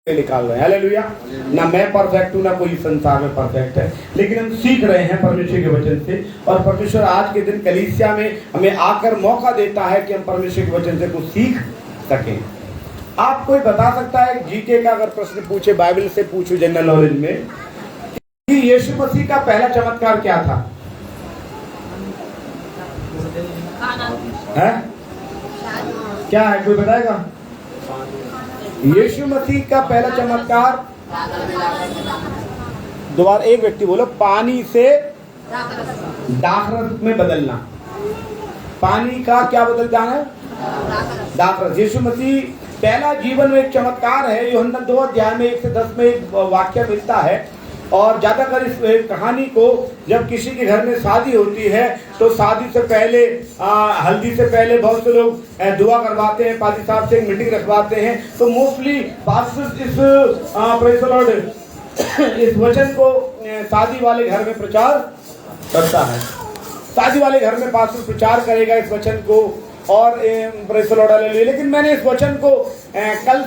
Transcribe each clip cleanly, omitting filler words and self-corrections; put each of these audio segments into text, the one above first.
निकाल रहे हैं। हालेलुया। ना मैं परफेक्ट हूँ, ना कोई संसार में परफेक्ट है, लेकिन हम सीख रहे हैं परमेश्वर के वचन से। और परमेश्वर आज के दिन कलीसिया में हमें आकर मौका देता है कि हम परमेश्वर के वचन से कुछ सीख सकें। आप कोई बता सकता है, जीके का अगर प्रश्न पूछे, बाइबल से पूछो, जनरल नॉलेज में, कि यीशु मसीह का पहला चमत्कार क्या था? है क्या है, कोई बताएगा? यीशु मसीह का पहला चमत्कार, दोबारा एक व्यक्ति बोलो, पानी से दाखरस में बदलना। पानी का क्या बदल जाना है? दाखरस। यीशु मसीह पहला जीवन में एक चमत्कार है। यूहन्ना 2 अध्याय में 1 से 10 में एक वाक्य मिलता है। और ज्यादातर इस कहानी को, जब किसी के घर में शादी होती है तो शादी से पहले, हल्दी से पहले बहुत से लोग दुआ करवाते हैं, पादी साहब से एक मीटिंग रखवाते हैं। तो मोस्टली इस वचन को शादी वाले घर में प्रचार करता है। शादी वाले घर में पास्टर प्रचार करेगा इस वचन को, और प्रेज़ द लॉर्ड, हालेलुया। लेकिन मैंने इस वचन को कल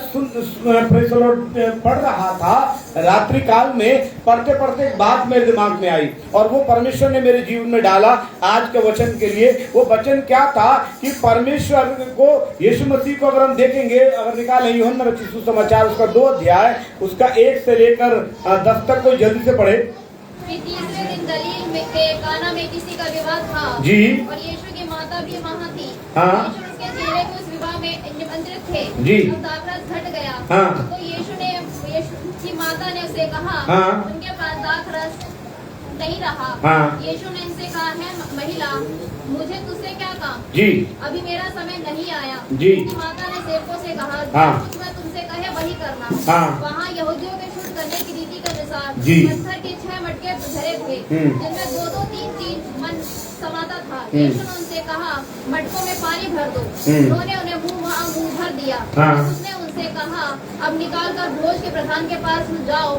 प्रेज़ द लॉर्ड पढ़ रहा था, रात्रि काल में पढ़ते पढ़ते एक बात मेरे दिमाग में आई, और वो परमेश्वर ने मेरे जीवन में डाला आज के वचन के लिए। वो वचन क्या था कि परमेश्वर को, यीशु मसीह को अगर हम देखेंगे, अगर निकालें यूहन्ना रचित सुसमाचार उसका 2 अध्याय उसका 1 से लेकर 10 तक, कोई जल्दी से पढ़े। तीसरे दिन गलील में काना में किसी का विवाह था जी, और यीशु की माता भी वहाँ थी। हाँ, यीशु उसके चेहरे को उस विवाह में निमंत्रित थे जी। जब दाखरस घट गया, हाँ, तो यीशु की माता ने उसे कहा, हाँ, उनके पास दाखरस नहीं रहा। हाँ, यीशु ने इनसे कहा, है महिला, मुझे तुझसे क्या काम, जी, अभी मेरा समय नहीं आया। जी। उसकी माता ने सेवकों से कहा, हाँ, जो कुछ मैं तुमसे कहे वही करना। हाँ, वहाँ यहूदियों के शुद्ध करने की रीति के अनुसार जी। पत्थर के 6 मटके भरे थे, जिनमें 2-2, 3-3 मन समाता था। यीशु ने उनसे कहा, मटकों में पानी भर दो। उन्होंने उन्हें मुंह भर दिया। हाँ। उसने उनसे कहा, अब निकाल कर भोज के प्रधान के पास जाओ।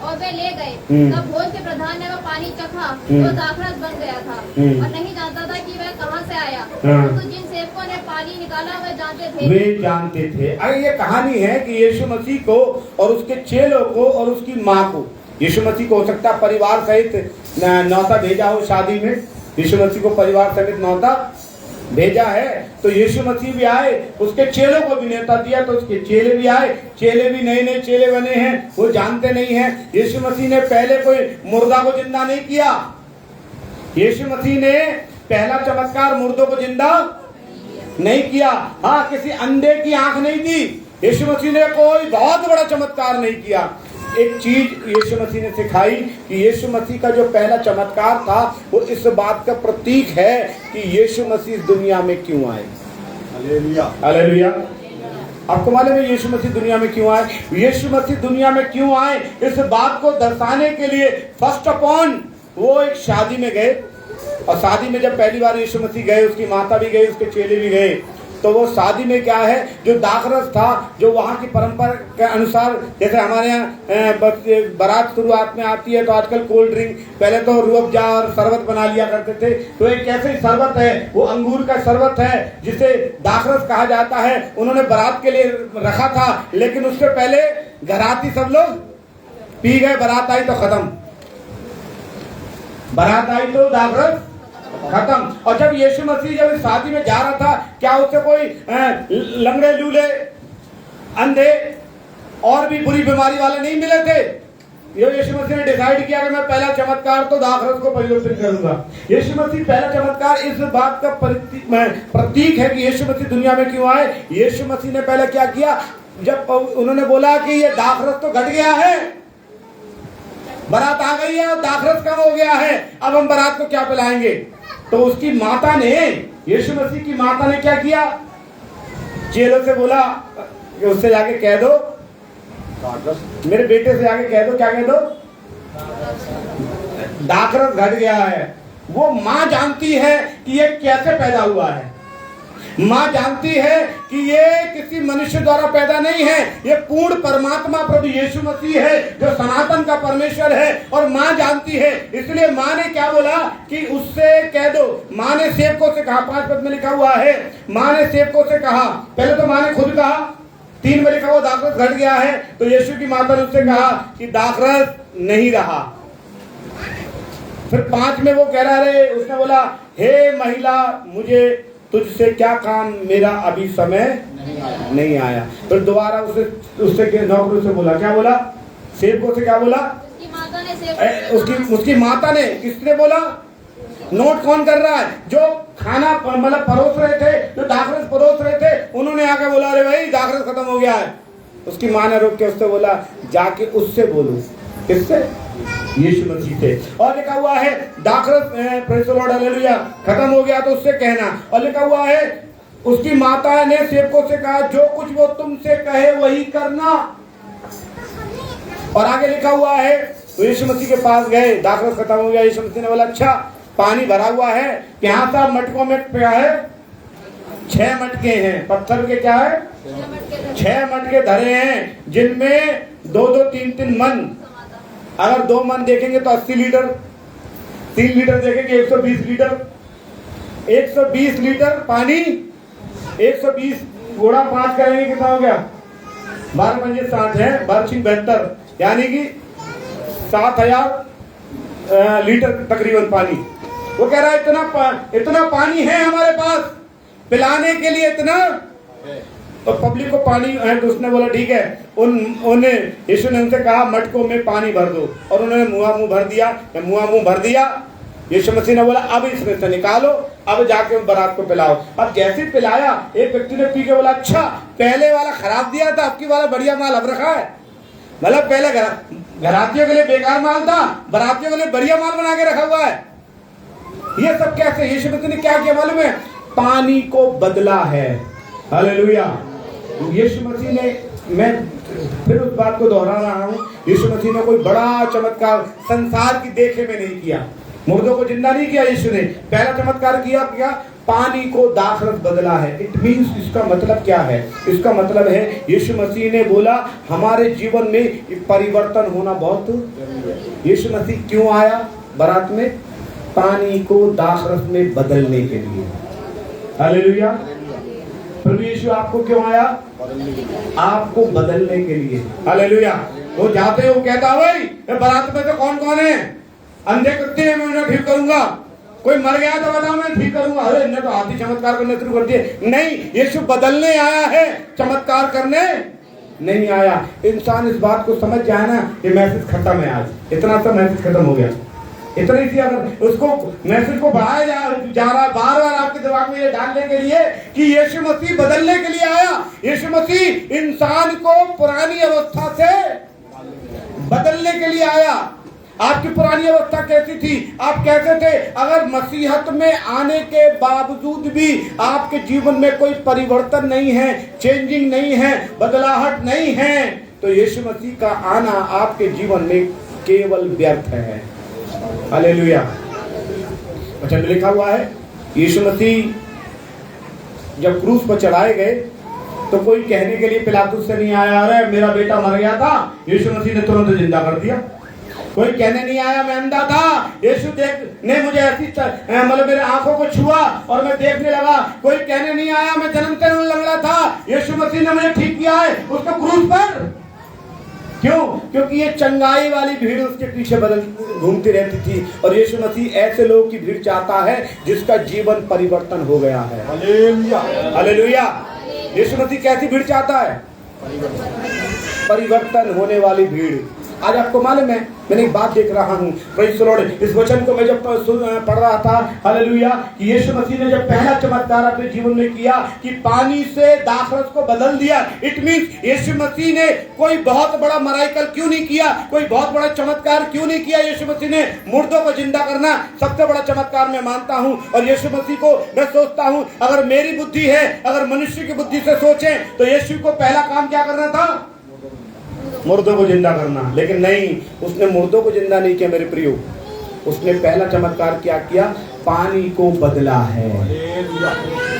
और वे ले गए। तब भोज के प्रधान ने वह पानी चखा, वो दाखरस बन गया था, और नहीं जानता था कि वह कहाँ से आया। तो जिन सेवकों ने पानी निकाला वे जानते थे। अरे ये कहानी है कि यीशु मसीह को और उसके चेलों को और उसकी माँ को, यीशु मसीह को हो सकता परिवार सहित न्योता भेजा हो शादी में। यीशु मसीह को परिवार सहित न्योता भेजा है, तो यीशु मसीह भी आए, उसके चेलों को भी न्योता दिया, तो उसके चेले भी आए। चेले भी नए नए चेले बने हैं, वो जानते नहीं हैं। यीशु मसीह ने पहले कोई मुर्दा को जिंदा नहीं किया। यीशु मसीह ने पहला चमत्कार मुर्दों को जिंदा नहीं किया। हाँ, किसी अंधे की आंख नहीं दी। यीशु मसीह ने कोई बहुत बड़ा चमत्कार नहीं किया। एक चीज यीशु मसीह ने सिखाई कि यीशु मसीह का जो पहला चमत्कार था वो इस बात का प्रतीक है कि यीशु मसीह इस दुनिया में क्यों आए। Hallelujah, hallelujah. आपको मालूम है यीशु मसीह दुनिया में क्यों आए? यीशु मसीह दुनिया में क्यों आए, इस बात को दर्शाने के लिए फर्स्ट अपॉन वो एक शादी में गए। और शादी में जब पहली बार यीशु मसीह गए, उसकी माता भी गई, उसके चेले भी गए। तो वो शादी में क्या है, जो दाखरस था, जो वहाँ की परंपरा के अनुसार, जैसे हमारे यहाँ बारात शुरुआत में आती है तो आजकल कोल्ड ड्रिंक, पहले तो रूह अफ़ज़ा और शरबत बना लिया करते थे। तो एक कैसे शरबत है, वो अंगूर का शरबत है जिसे दाखरस कहा जाता है। उन्होंने बारात के लिए रखा था, लेकिन उससे पहले घराती सब लोग पी गए। बारात आई तो खत्म, बारात आई तो दाखरस खत्म। और जब यीशु मसीह जब इस शादी में जा रहा था, क्या उसे कोई लंगड़े, लूले, अंधे और भी बुरी बीमारी वाले नहीं मिले थे? यीशु मसीह ने डिसाइड किया कि मैं पहला चमत्कार तो दाखरस को परिवर्तित करूंगा। यीशु मसीह पहला चमत्कार इस बात का प्रतीक है कि यीशु मसीह दुनिया में क्यों आए। यीशु मसीह ने पहले क्या किया, जब उन्होंने बोला कि ये दाखरस तो घट गया है, बारात आ गई है और दाखरस कम हो गया है, अब हम बारात को क्या पिलाएंगे, तो उसकी माता ने, यीशु मसीह की माता ने क्या किया, चेलों से बोला कि उससे जाके कह दो, मेरे बेटे से जाके कह दो, क्या कह दो, दाखरस घट गया है। वो माँ जानती है कि ये कैसे पैदा हुआ है। माँ जानती है कि ये किसी मनुष्य द्वारा पैदा नहीं है, ये पूर्ण परमात्मा प्रभु यीशु मसीह है जो सनातन का परमेश्वर है। और माँ जानती है, इसलिए माँ ने क्या बोला कि उससे कह दो। माँ ने सेवकों से कहा, 5 पद में लिखा हुआ है, माँ ने सेवकों से कहा, पहले तो माँ ने खुद कहा 3 में लिखा हुआ दाखरस घट गया है, तो यीशु की माता ने उससे कहा कि दाखरस नहीं रहा। फिर 5 में वो कह रहा है, उसने बोला हे महिला मुझे तुझसे क्या काम, मेरा अभी समय नहीं आया। फिर दोबारा उससे नौकरों से बोला, क्या बोला, सेवकों से क्या बोला, उसकी माता ने, किसने बोला, नोट कौन कर रहा है, जो खाना मतलब परोस रहे थे, जो दाखरस परोस रहे थे, उन्होंने आके बोला अरे भाई दाखरस खत्म हो गया है। उसकी माँ ने रोक के उससे बोला जाके उससे बोलो, किससे, यीशु मसीह से। और लिखा हुआ है दाखरस प्रेज़ द लॉर्ड हालेलुया खत्म हो गया तो उससे कहना। और लिखा हुआ है उसकी माता ने सेवकों से कहा जो कुछ वो तुमसे कहे वही करना। और आगे लिखा हुआ है तो यीशु मसीह के पास गए, दाखरस खत्म हो गया। यीशु मसीह ने बोला अच्छा पानी भरा हुआ है, यहाँ सब मटकों में क्या है, 6 मटके हैं, पत्थर के क्या है, 6 मटके धरे हैं, जिनमें 2-2 3-3 मन, अगर 2 मन देखेंगे तो 80 लीटर, 3 लीटर देखेंगे 120 लीटर, 120 लीटर पानी, 120 गुणा 5 करेंगे कितना हो गया, 12 पंजे 60 है, 12×72 यानी कि 7000 लीटर तकरीबन पानी। वो कह रहा है इतना पानी है हमारे पास पिलाने के लिए, इतना तो पब्लिक को पानी है। तो उसने बोला ठीक है, उन्हें यीशु ने उनसे कहा मटकों में पानी भर दो, और उन्होंने मुंह भर दिया। यीशु मसीह ने बोला अब इसमें से निकालो, अब जाके बारात को पिलाओ। अब जैसे पिलाया, एक व्यक्ति ने पी के बोला अच्छा पहले वाला खराब दिया था, आपकी वाला बढ़िया माल अब रखा है। मतलब पहले घरातियों के लिए बेकार माल था, बारातियों के लिए बढ़िया माल बना के रखा हुआ है। ये सब कैसे, यीशु मसीह ने क्या किया मालूम है, पानी को बदला है। हालेलुया। यीशु मसीह ने, मैं फिर उस बात को दोहरा रहा हूँ, यीशु मसीह ने कोई बड़ा चमत्कार संसार की देखे में नहीं किया, मुर्दों को जिंदा नहीं किया। यीशु ने पहला चमत्कार किया क्या, पानी को दाखरस बदला है। इट मीन्स, इसका मतलब क्या है, इसका मतलब है यीशु मसीह ने बोला हमारे जीवन में परिवर्तन होना बहुत। यीशु मसीह क्यों आया बारात में, पानी को दाखरस में बदलने के लिए। हालेलुया। प्रभु यीशु आपको क्यों आया, आपको बदलने के लिए। हालेलुया। वो जाते हो कहता भाई बारात में तो कौन कौन है, अंधे कुत्ते हैं मैं उन्हें ठीक करूंगा, कोई मर गया तो बताओ मैं ठीक करूंगा, अरे इन्हें तो हाथी चमत्कार करने शुरू कर दिए। नहीं, यीशु बदलने आया है, चमत्कार करने नहीं आया। इंसान इस बात को समझ जाए ना, ये मैसेज खत्म है, आज इतना सा मैसेज खत्म हो गया। इतना ही अगर उसको मैसेज को बढ़ाया जा रहा है, बार बार आपके दिमाग में ये डालने के लिए कि यीशु मसीह बदलने के लिए आया। यीशु मसीह इंसान को पुरानी अवस्था से बदलने के लिए आया। आपकी पुरानी अवस्था कैसी थी, आप कैसे थे, अगर मसीहत में आने के बावजूद भी आपके जीवन में कोई परिवर्तन नहीं है, चेंजिंग नहीं है, बदलाहट नहीं है, तो यीशु मसीह का आना आपके जीवन में केवल व्यर्थ है। हालेलुया। अच्छा लिखा हुआ है यीशु मसीह जब क्रूस पर चढ़ाए गए तो कोई कहने के लिए पिलातुस से नहीं आया अरे मेरा बेटा मर गया था, यीशु मसीह ने तुरंत जिंदा कर दिया। कोई कहने नहीं आया मैं अंधा था, यीशु ने मुझे ऐसी मतलब मेरे आंखों को छुआ और मैं देखने लगा। कोई कहने नहीं आया मैं जन्मते लंगड़ा था, यीशु मसीह ने मुझे ठीक किया है उसको क्रूस पर। क्यों? क्योंकि ये चंगाई वाली भीड़ उसके पीछे घूमती रहती थी, और यीशु मसीह ऐसे लोगों की भीड़ चाहता है जिसका जीवन परिवर्तन हो गया है। Hallelujah, hallelujah. यीशु मसीह कैसी भीड़ चाहता है? परिवर्तन होने वाली भीड़। आज आपको मालूम है, मैंने एक बात देख रहा हूँ, प्रेज़ द लॉर्ड, इस वचन को मैं जब पढ़ रहा था, हालेलुया, कि यीशु मसीह ने जब पहला चमत्कार अपने जीवन में किया कि पानी से दाखरस को बदल दिया, इट मीन्स यीशु मसीह ने कोई बहुत बड़ा मराइकल क्यों नहीं किया, कोई बहुत बड़ा चमत्कार क्यों नहीं किया। यीशु मसीह ने मुर्दों को जिंदा करना सबसे बड़ा चमत्कार मैं मानता हूँ, और यीशु मसीह को मैं सोचता हूँ अगर मेरी बुद्धि है, अगर मनुष्य की बुद्धि से सोचें तो यीशु को पहला काम क्या करना था? मुर्दों को जिंदा करना। लेकिन नहीं, उसने मुर्दों को जिंदा नहीं किया मेरे प्रियो, उसने पहला चमत्कार क्या किया? पानी को बदला है।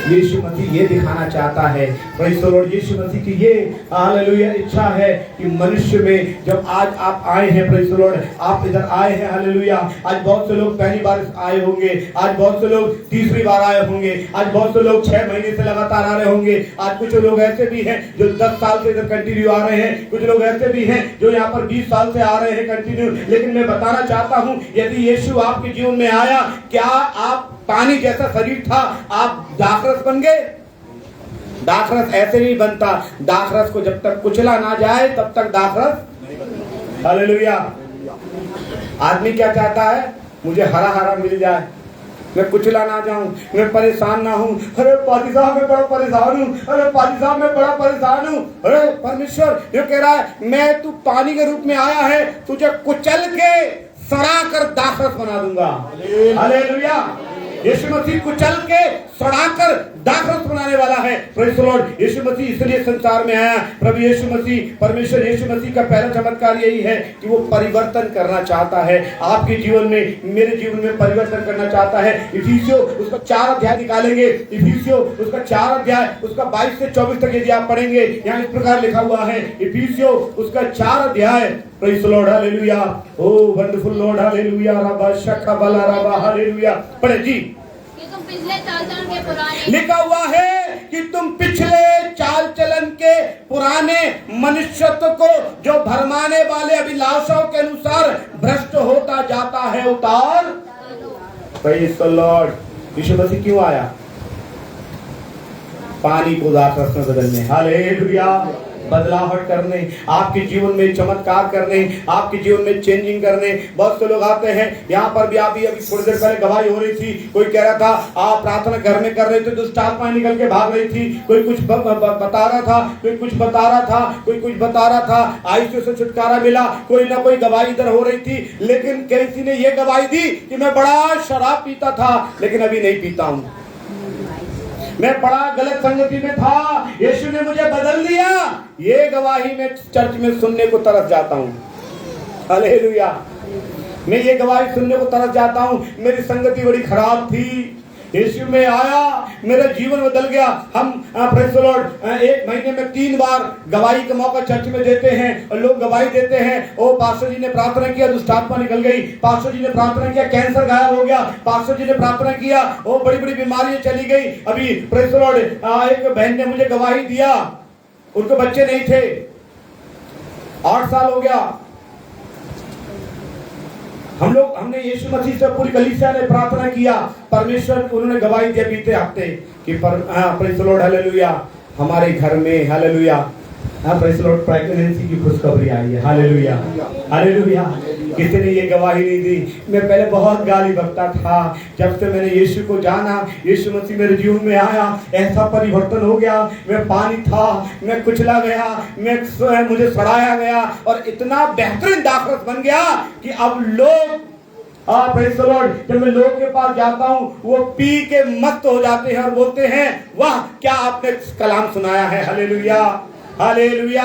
यीशु मसीह ये दिखाना चाहता है, प्रेज़ द लॉर्ड, यीशु मसीह की ये हालेलुया इच्छा है कि मनुष्य में जब आज आप आए हैं, प्रेज़ द लॉर्ड, आप इधर आए हैं, हालेलुया। आज बहुत से लोग पहली बार आए होंगे, आज बहुत से लोग तीसरी बार आए होंगे, आज बहुत से लोग 6 महीने से लगातार आ रहे होंगे, आज कुछ लोग ऐसे भी हैं जो 10 साल से इधर कंटिन्यू आ रहे हैं, कुछ लोग ऐसे भी हैं जो यहाँ पर 20 साल से आ रहे हैं कंटिन्यू। लेकिन मैं बताना चाहता हूँ, यदि यीशु आपके जीवन में आया, क्या आप पानी जैसा शरीर था, आप दाखरस बन गए? दाखरस ऐसे नहीं बनता, दाखरस को जब तक कुचला ना जाए तब तक दाखरस, हालेलुया। आदमी क्या चाहता है? मुझे हरा हरा मिल जाए, मैं कुचला ना जाऊं, मैं परेशान ना हूं। अरे पादी साहब मैं बड़ा परेशान हूं, अरे पादी साहब मैं बड़ा परेशान हूं। अरे परमेश्वर ये कह रहा है, मैं तू पानी के रूप में आया है, तुझे कुचल के सड़ा कर दाखरस बना दूंगा। हालेलुया। यीशु मसीह कुचल के सड़ाकर दाखरस बनाने वाला है, प्रेज़ द लॉर्ड। यीशु मसीह इसलिए संसार में आया। प्रभु यीशु मसीह, परमेश्वर यीशु मसीह का पहला चमत्कार यही है कि वो परिवर्तन करना चाहता है आपके जीवन में, मेरे जीवन में परिवर्तन करना चाहता है। इफिसियों उसका 4 अध्याय निकालेंगे, इफिसियों उसका 4 अध्याय उसका 22 से 24 तक यदि आप पढ़ेंगे, यहाँ इस प्रकार लिखा हुआ है, इफिसियों उसका 4 अध्याय, praise the Lord, hallelujah. O wonderful Lord, hallelujah. रबा शका बला रबा, हालेलुया। पढ़े जी। पिछले चाल चलन के पुराने, लिखा हुआ है कि तुम पिछले चाल चलन के पुराने मनुष्यत्व को जो भरमाने वाले अभिलाषाओं के अनुसार भ्रष्ट होता जाता है उतार। Praise the lord. यीशु मसीह क्यों आया? पानी को दाखरस में बदलने, हालेलुया, बदलावट करने, आपके जीवन में चमत्कार करने, आपके जीवन में चेंजिंग करने। बहुत से लोग आते हैं, यहाँ पर भी अभी थोड़ी देर पहले गवाही हो रही थी, कोई कह रहा था आप प्रार्थना घर में कर रहे थे, दुष्ट आत्मा निकल के भाग रही थी, कोई कुछ बता रहा था, कोई कुछ बता रहा था, कोई कुछ बता रहा था, आयुष्य से छुटकारा मिला, कोई ना कोई गवाही इधर हो रही थी। लेकिन किसी ने ये गवाही दी कि मैं बड़ा शराब पीता था लेकिन अभी नहीं पीता हूँ, मैं बड़ा गलत संगति में था, यीशु ने मुझे बदल दिया। ये गवाही मैं चर्च में सुनने को तरस जाता हूँ, हालेलुया। मैं ये गवाही सुनने को तरस जाता हूँ, मेरी संगति बड़ी खराब थी, यीशु में आया, मेरा जीवन बदल गया। हम प्रेज़ द लॉर्ड 1 महीने में 3 बार गवाही का मौका चर्च में देते हैं और लोग गवाही देते हैं, ओ पास्टर जी ने प्रार्थना किया, दुष्ट आत्मा निकल गई, पास्टर जी ने प्रार्थना किया, कैंसर गायब हो गया, पास्टर जी ने प्रार्थना किया, ओ बड़ी बड़ी बीमारियां चली गई। अभी प्रेज़ द लॉर्ड एक बहन ने मुझे गवाही दिया, उनके बच्चे नहीं थे, 8 साल हो गया। हमने यीशु मसीह से पूरी कलीसिया ने प्रार्थना किया, परमेश्वर उन्होंने गवाही दिया बीते हफ्ते कि प्रेज़ द लॉर्ड, हालेलुया, हमारे घर में, hallelujah, praise the Lord, pregnancy की खुशखबरी आई है, हालेलुया, हालेलुया। किसी ने ये गवाही नहीं दी। मैं पहले बहुत गाली बकता था, जब से मैंने यीशु को जाना, यीशु मसीह मेरे जीवन में आया, ऐसा परिवर्तन हो गया। मैं पानी था, मैं कुचला गया, मुझे सड़ाया गया और इतना बेहतरीन दाखरस बन गया कि अब लोग, प्रेज़ द लॉर्ड, जब मैं लोगों के पास जाता हूँ वो पी के मस्त हो जाते हैं और बोलते हैं वाह क्या आपने कलाम सुनाया है, hallelujah, hallelujah,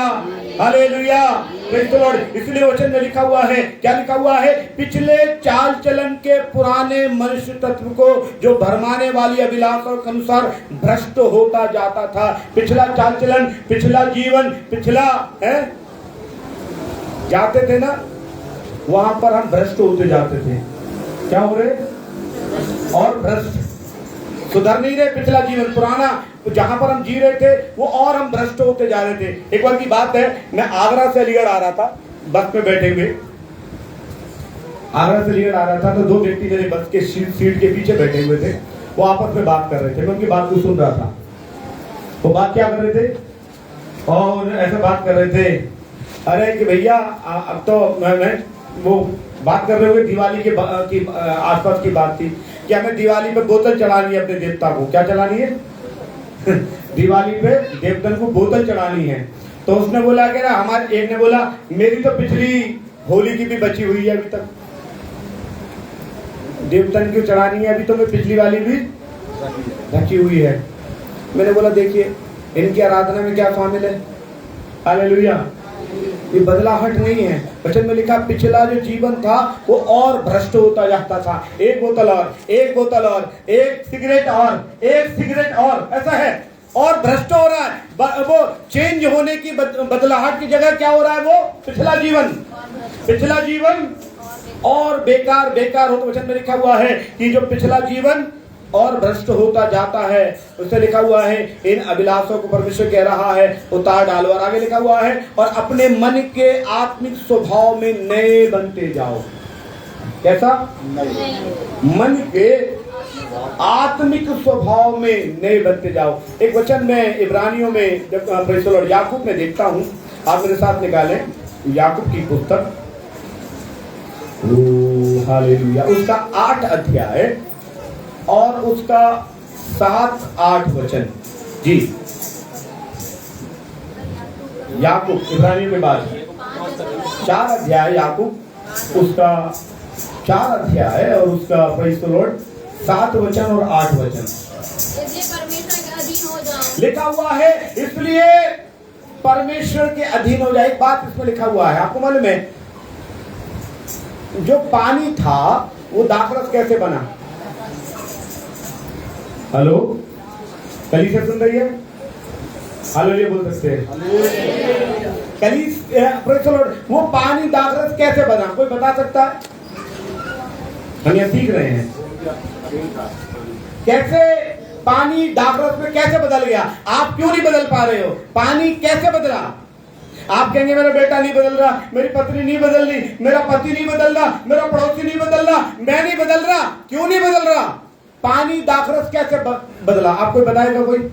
hallelujah, praise the Lord. इसलिए वचन में लिखा हुआ है, क्या लिखा हुआ है? पिछले चाल चलन के पुराने मनुष्य तत्व को जो भरमाने वाली अभिलाषाओं के अनुसार भ्रष्ट होता जाता था। पिछला चाल चलन, पिछला जीवन, पिछला है, जाते थे ना वहां पर हम भ्रष्ट होते जाते थे। क्या हो रहे? और भ्रष्ट, सुधर नहीं रहे। पिछला जीवन पुराना जहां पर हम जी रहे थे वो और हम भ्रष्ट होते जा रहे थे। एक बार की बात है, मैं आगरा से अलीगढ़ आ रहा था, बस में बैठे हुए, आगरा से अलीगढ़ आ रहा था तो 2 व्यक्ति मेरे बस के सीट के पीछे बैठे हुए थे, वो आपस में बात कर रहे थे, मैं उनकी बात को सुन रहा था। वो बात क्या कर रहे थे? और ऐसे बात कर रहे थे, अरे कि भैया अब तो मैं वो बात कर रहे हुए दिवाली के आसपास की बात थी कि हमें दिवाली पे बोतल चढ़ानी है अपने देवता को। क्या चढ़ानी है? दिवाली पे देवता को बोतल चढ़ानी है। तो उसने बोला कि ना, हमारे एक ने बोला मेरी तो पिछली होली की भी बची हुई है अभी तक, देवतन क्यों चढ़ानी है? अभी तो मैं पिछली वाली भी बची हुई है। मैंने बोला देखिए इनकी आराधना में क्या शामिल है, हालेलुया। ये बदलाहट नहीं है। वचन में लिखा पिछला जो जीवन था वो और भ्रष्ट होता जाता था। एक बोतल और, एक बोतल और, एक सिगरेट और, एक सिगरेट और, ऐसा है, और भ्रष्ट हो रहा है। वो चेंज होने की बदलाहट की जगह क्या हो रहा है? वो पिछला जीवन और बेकार बेकार हो। तो वचन में लिखा हुआ है कि जो पिछला जीवन और भ्रष्ट होता जाता है, उससे लिखा हुआ है इन अभिलाषों को परमेश्वर कह रहा है उतार डालो। और आगे लिखा हुआ है और अपने मन के आत्मिक स्वभाव में नए बनते जाओ। कैसा? मन के आत्मिक स्वभाव में नए बनते जाओ। एक वचन में इब्रानियों में जब प्रेस लॉर्ड याकूब में देखता हूं, आप मेरे साथ निकालें याकूब की पुस्तक, हालेलुया, उसका 8 अध्याय और उसका 7-8 वचन। जी, याकूब इब्रानियों के बाद 4 अध्याय, याकूब उसका 4 अध्याय और उसका प्रेज़ द लॉर्ड 7 वचन और 8 वचन। इसलिए परमेश्वर के अधीन हो जाओ, लिखा हुआ है, इसलिए परमेश्वर के अधीन हो जाए। एक बात इसमें लिखा हुआ है, आपको मालूम है जो पानी था वो दाखरस कैसे बना? हेलो, कलीसिया सुन रही है? हालेलुया बोल सकते हैं? कलीसिया, वो पानी दाखरस कैसे बना? कोई बता सकता है? हम यहाँ सीख रहे हैं कैसे पानी दाखरस में कैसे बदल गया। आप क्यों नहीं बदल पा रहे हो? पानी कैसे बदला? आप कहेंगे मेरा बेटा नहीं बदल रहा, मेरी पत्नी नहीं बदल रही, मेरा पति नहीं बदल रहा, मेरा पड़ोसी नहीं बदल रहा, मैं नहीं बदल रहा। क्यों नहीं बदल रहा? पानी दाखरस कैसे बदला? आप कोई बताएगा? कोई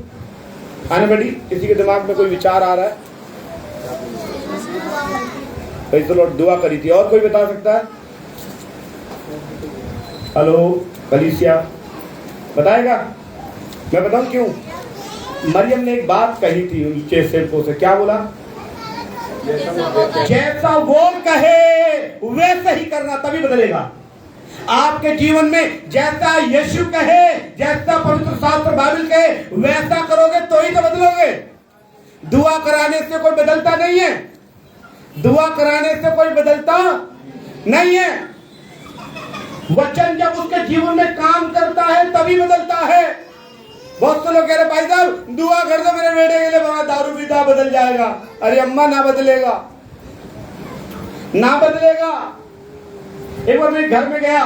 आने बड़ी किसी के दिमाग में कोई विचार आ रहा है? प्रेज़ द लॉर्ड, दुआ करी थी। और कोई बता सकता है? हेलो कलीसिया, बताएगा? मैं बताऊं क्यों? मरियम ने एक बात कही थी उनके सेवकों से, क्या बोला? जैसा वो कहे वैसा ही करना, तभी बदलेगा। आपके जीवन में जैसा यीशु कहे, जैसा पवित्र शास्त्र बाइबल कहे वैसा करोगे तो ही तो बदलोगे। दुआ कराने से कोई बदलता नहीं है, दुआ कराने से कोई बदलता नहीं है। वचन जब उसके जीवन में काम करता है तभी बदलता है। बहुत से लोग कह रहे भाई साहब दुआ कर दो मेरे बेटे के लिए, बड़ा दारू पीता बदल जाएगा। अरे अम्मा, ना बदलेगा, ना बदलेगा। एक बार मैं घर में गया,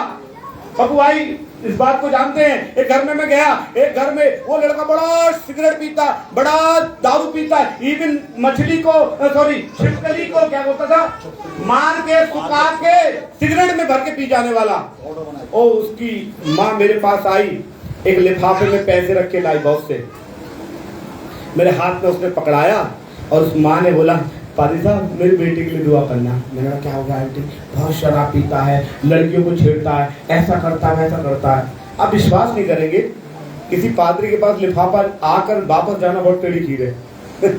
पप्पू भाई इस बात को जानते हैं। एक घर में मैं गया, एक घर में वो लड़का बड़ा सिगरेट पीता, बड़ा दारू पीता, इवन मछली को, सॉरी छिपकली को क्या बोलता था, मार के सुखा के सिगरेट में भर के पी जाने वाला। ओ उसकी माँ मेरे पास आई, एक लिफाफे में पैसे रख के लाई बहुत से, मेरे हाथ में उसने पकड़ाया और उस माँ ने बोला पादी साहब मेरे बेटे के लिए दुआ करना। मैंने कहा क्या होगा आंटी? बहुत शराब पीता है, लड़कियों को छेड़ता है, ऐसा करता है, ऐसा करता है। आप विश्वास नहीं करेंगे, किसी पादरी के पास लिफाफा आकर वापस जाना बहुत टेढ़ी चीज है।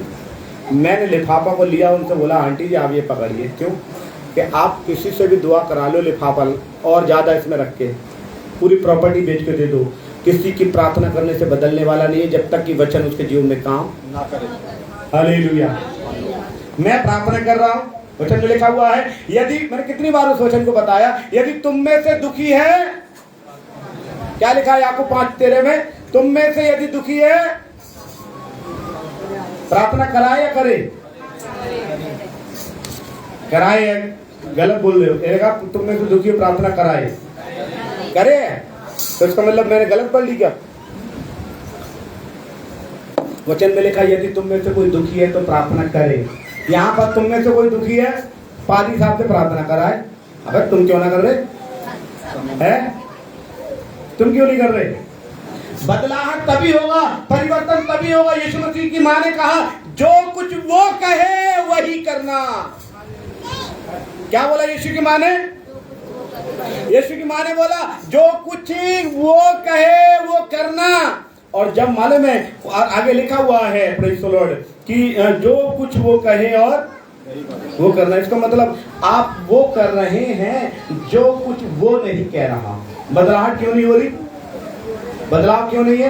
मैंने लिफाफा को लिया, उनसे बोला आंटी जी आप ये पकड़िए। क्यों? कि आप किसी से भी दुआ करा लो लिफाफा और ज्यादा इसमें रख के, पूरी प्रॉपर्टी बेच के दे दो, किसी की प्रार्थना करने से बदलने वाला नहीं है जब तक कि वचन उसके जीवन में काम ना करे। हालेलुया। मैं प्रार्थना कर रहा हूँ, वचन में लिखा हुआ है, यदि, मैंने कितनी बार उस वचन को बताया, यदि तुम में से दुखी है, क्या लिखा है याकूब 5:13 में, तुम में से यदि दुखी है प्रार्थना कराए या करे? कराए, गलत बोल रहे हो। तुम में से दुखी है प्रार्थना कराए, करे, तो इसका मतलब मैंने गलत पढ़ ली क्या? वचन में लिखा यदि तुम में से कोई दुखी है तो प्रार्थना करे। यहाँ पर तुम में से कोई दुखी है, पादी साहब से प्रार्थना कराए। अबे तुम क्यों ना कर रहे हैं? तुम क्यों नहीं कर रहे? बदलाव तभी होगा, परिवर्तन तभी होगा। यीशु मसीह की माँ ने कहा जो कुछ वो कहे वही करना। क्या बोला यीशु की माँ ने? यीशु की माँ ने बोला जो कुछ वो कहे वो करना। और जब मालूम है आगे लिखा हुआ है प्रेज़ द लॉर्ड कि जो कुछ वो कहे और वो करना, इसका मतलब आप वो कर रहे हैं जो कुछ वो नहीं कह रहा। बदलाव क्यों नहीं हो रही? बदलाव क्यों नहीं है?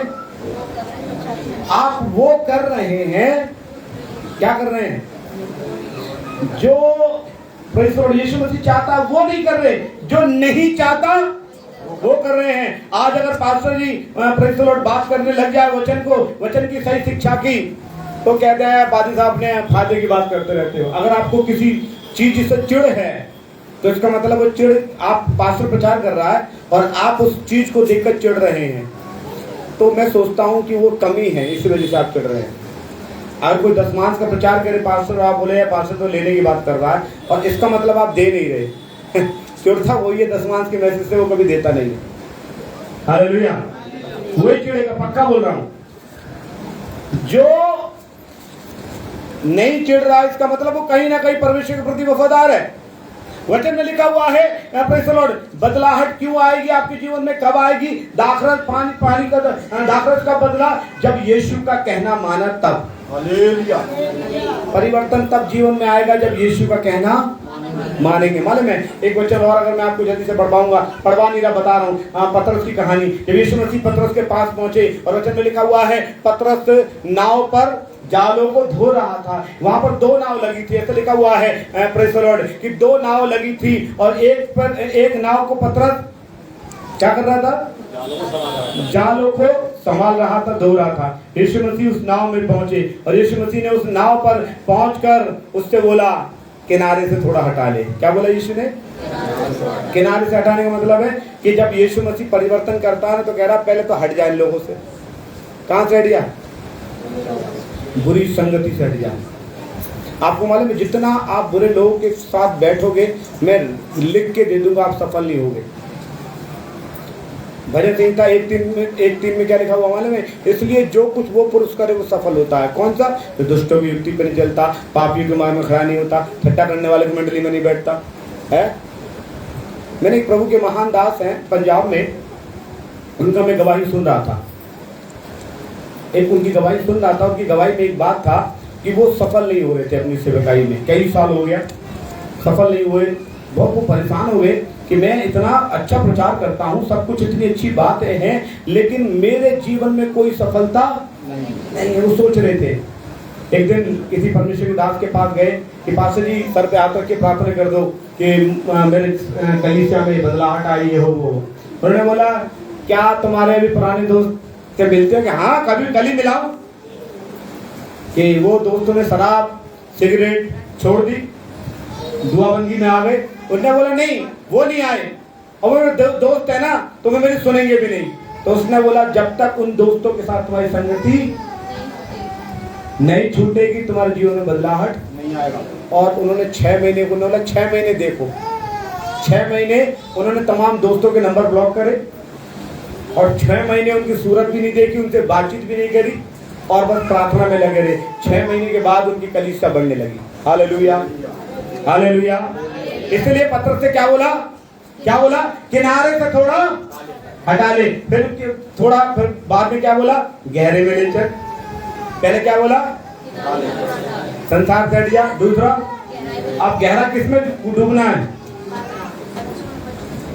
आप वो कर रहे हैं, क्या कर रहे हैं? जो प्रेज़ द लॉर्ड यीशु मसीह चाहता है वो नहीं कर रहे, जो नहीं चाहता वो कर रहे हैं। आज अगर pastor ji praise the lord बात करने लग जाए वचन की सही शिक्षा की, तो कहते हैं पादी साहब अपने फायदे की बात करते रहते हो। अगर आपको किसी चीज से चिढ़ है तो इसका मतलब वो चिढ़, आप पास्टर प्रचार कर रहा है और आप उस चीज को देखकर चिढ़ रहे हैं, तो मैं सोचता हूं कि वो कमी है, इस वजह से आप चिढ़ रहे हैं। अगर कोई दशमांश का प्रचार करे पास्टर, आप बोले पास्टर तो लेने की बात कर रहा है, और इसका मतलब आप दे नहीं रहे। चिढ़ता वही है दशमांश के मैसेज से, वो कभी देता नहीं है। हालेलुया, वही चिढ़ेगा, पक्का बोल रहा हूं। जो नहीं चिढ़ रहा, इसका मतलब वो कहीं ना कहीं परमेश्वर के प्रति वफादार है। वचन में लिखा हुआ है, प्रेज़ द लॉर्ड, बदलाहट क्यों आएगी आपके जीवन में, कब आएगी? दाखरस पानी का दाखरस का बदला जब यीशु का कहना माना तब। हालेलुया, परिवर्तन तब जीवन में आएगा जब यीशु का कहना मानेंगे। मालूम है, एक वचन और अगर मैं आपको जल्दी से पढ़वा नहीं रहा, बता रहा हूँ। पतरस की कहानी, जब यीशु मसीह पतरस के पास पहुंचे और वचन में लिखा हुआ है, पतरस नाव पर जालों को धो रहा था। वहां पर 2 नाव लगी थी, ऐसा लिखा हुआ है प्रेज़ द लॉर्ड कि 2 नाव लगी थी, और एक नाव को पतरस क्या कर रहा था? जालों को संभाल रहा था, धो रहा था। यीशु मसीह उस नाव में पहुंचे और यीशु मसीह ने उस नाव पर पहुंचकर उससे बोला, किनारे से थोड़ा हटा ले। क्या बोला यीशु ने? किनारे से हटाने का मतलब है कि जब यीशु मसीह परिवर्तन करता है तो कह रहा पहले तो हट जाए लोगों से। कहां से हट गया? बुरी संगति से हट जाए। आपको मालूम है, जितना आप बुरे लोगों के साथ बैठोगे, मैं लिख के दे दूंगा, आप सफल नहीं होगे। भजन संहिता 1:3 में क्या लिखा हुआ मालूम है? इसलिए जो कुछ वो पुरुष करे वो सफल होता है। कौन सा? तो दुष्टों की युक्ति पर नहीं चलता, पापियों के मार्ग में खड़ा नहीं होता, ठट्टा करने वाले की मंडली में नहीं बैठता है। मैंने एक प्रभु के महान दास हैं पंजाब में, उनका मैं गवाही सुन रहा था। उनकी गवाही सुन रहा था। उनकी गवाही में एक बात था कि वो सफल नहीं हो रहे थे अपनी सेवकाई में, कई साल हो गया सफल नहीं हुए। बहुत वो परेशान हुए कि मैं इतना अच्छा प्रचार करता हूँ, सब कुछ इतनी अच्छी बातें हैं, लेकिन मेरे जीवन में कोई सफलता नहीं है। वो सोच रहे थे। एक दिन किसी परमेश्वर के दास के पास गए कि पास्टर जी सर पे हाथ रख के प्रार्थना कर दो कि मेरे कलीसिया में बदलाहट आई है, हो वो। उन्होंने बोला, क्या तुम्हारे अभी पुराने दोस्त से मिलते हो? कि हाँ, कल ही मिलाओ। कि वो दोस्तों ने शराब सिगरेट छोड़ दी, दुआबंदी में आ गए। उसने बोला नहीं, वो नहीं आए, और वो दोस्त है ना, तुम्हें मेरी सुनेंगे भी नहीं। तो उसने बोला, जब तक उन दोस्तों के साथ तुम्हारी संगति नहीं छूटेगी, तुम्हारे जीवन में बदलाहट नहीं आएगा। और उन्होंने 6 महीने को, उन्होंने 6 महीने देखो, 6 महीने उन्होंने तमाम दोस्तों के नंबर ब्लॉक करे, और 6 महीने उनकी सूरत भी नहीं देखी, उनसे बातचीत भी नहीं करी, और बस प्रार्थना में लगे रहे। 6 महीने के बाद उनकी कलीसिया बढ़ने लगी। Hallelujah, hallelujah. इसलिए पतरस से क्या बोला? किनारे से थोड़ा हटा ले। फिर थोड़ा, फिर बाद में क्या बोला? गहरे में ले चल। पहले क्या बोला? संसार से हट जा। दूसरा, अब गहरा किसमें डूबना है?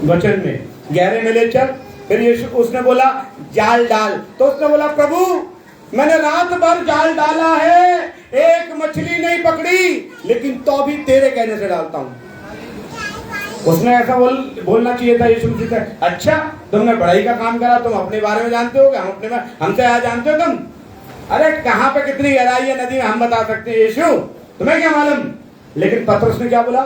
वचन में। गहरे में ले चल। फिर यीशु उसने बोला, जाल डाल। तो उसने बोला, प्रभु मैंने रात भर जाल डाला है, एक मछली नहीं पकड़ी, लेकिन तो भी तेरे कहने से डालता हूं। उसने ऐसा बोलना चाहिए था यीशु मसीह से, अच्छा तुमने बड़ाई का काम करा, तुम अपने बारे में जानते हो क्या? हम अपने में हमसे यहाँ जानते हो तुम? अरे कहाँ पे कितनी गहराई है नदी में, हम बता सकते हैं यीशु, तुम्हें क्या मालूम? लेकिन पतरस ने क्या बोला?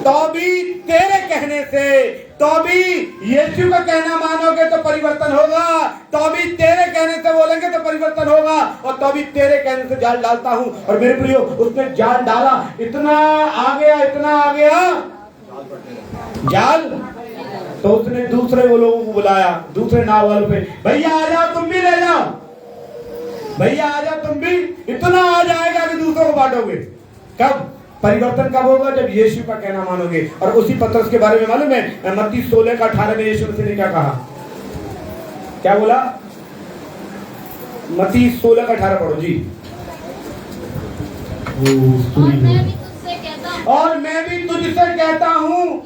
तो भी तेरे कहने से, तो भी यीशु का कहना मानोगे तो परिवर्तन होगा, तो भी तेरे कहने से बोलेंगे तो परिवर्तन होगा, और तो भी तेरे कहने से जाल डालता हूं। और मेरे प्रियो, उसने जाल डाला, इतना आ गया जाल। तो उसने दूसरे वो लोगों को बुलाया, दूसरे नाव वालों पे, भैया आ जाओ, तुम भी ले जाओ, भैया आ जाओ तुम भी। इतना आ जाएगा कि दूसरों को बांटोगे। कब परिवर्तन कब होगा? जब यीशु का कहना मानोगे। और उसी पतरस के बारे में मालूम है, मत्ती 16:18 में यीशु मसीह ने क्या कहा? क्या बोला? मत्ती 16:18 पढ़ो जी। और मैं भी तुझसे कहता हूँ